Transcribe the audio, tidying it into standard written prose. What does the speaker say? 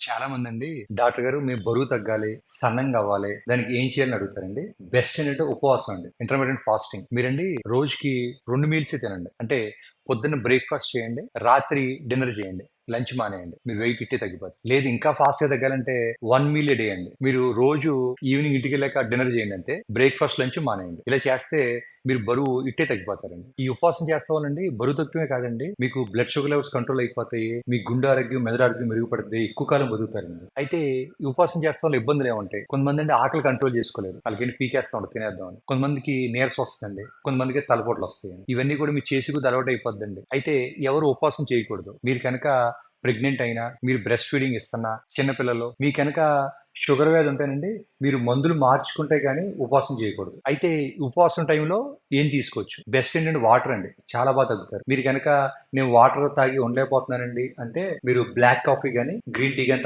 చాలా మందండి డాక్టర్ గారు మేము బరువు తగ్గాలి, సన్నంగా అవ్వాలి. దానికి ఏం చేయాలని అడుగుతారండి. బెస్ట్ ఏంటంటే ఉపవాసం అండి. Intermittent fasting. మీరండి రోజుకి 2 మీల్సే తినండి. అంటే పొద్దున్న బ్రేక్‌ఫాస్ట్ చేయండి. రాత్రి డిన్నర్ చేయండి. లంచ్ మానేయండి. మీరు వెయిట్ ఇట్టే తగ్గిపోతారు. లేదు ఇంకా ఫాస్ట్‌గా తగ్గాలంటే 1 మీల్ ఎ డే అండి. మీరు రోజు ఈవినింగ్ ఇంటికెళ్ళాక డిన్నర్ చేయండి అంతే. బ్రేక్‌ఫాస్ట్, లంచ్ మానేయండి. ఇలా చేస్తే మీరు బరువు ఇట్టే తగ్గిపోతారండి. ఈ ఉపవాసం చేస్తా వల్లండి బరువు తగ్గటమే కాదండి, మీకు బ్లడ్ షుగర్ లెవెల్స్ కంట్రోల్ అయిపోతాయి. మీ గుండె ఆరోగ్యం, మెదడు ఆరోగ్యం మెరుగుపడుద్ది. ఎక్కువ కాలం బతుకుతారండి. అయితే ఈ ఉపవాసం చేస్తా వల్ల ఇబ్బందులు ఏముంటాయి? కొంతమంది ఆకలి కంట్రోల్ చేసుకోలేరు. వాళ్ళకేంటి పీకేస్తా ఉంటారు తినేద్దామని. కొంతమందికి నీరసం వస్తుందండి. కొంతమందికి తలపోట్లు వస్తాయండి. ఇవన్నీ కూడా మీరు చేసి కొద్ది అలవాటు అయిపోద్దండి. అయితే ఎవరు ఉపవాసం చేయకూడదు. మీరు కనుక ప్రెగ్నెంట్ అయినా, మీరు బ్రెస్ట్ ఫీడింగ్ ఇస్తున్నా, చిన్నపిల్లలు మీ కనుక షుగర్ వ్యాధి ఉంటేనండి మీరు మందులు మార్చుకుంటే గానీ ఉపవాసం చేయకూడదు. అయితే ఈ ఉపవాసం టైంలో ఏం తీసుకోవచ్చు? బెస్ట్ ఏంటంటే వాటర్ అండి. చాలా బాగా తగ్గుతారు. మీరు గనక నేను వాటర్ తాగి ఉండలేకపోతున్నానండి అంటే మీరు బ్లాక్ కాఫీ గాని, గ్రీన్ టీ గాని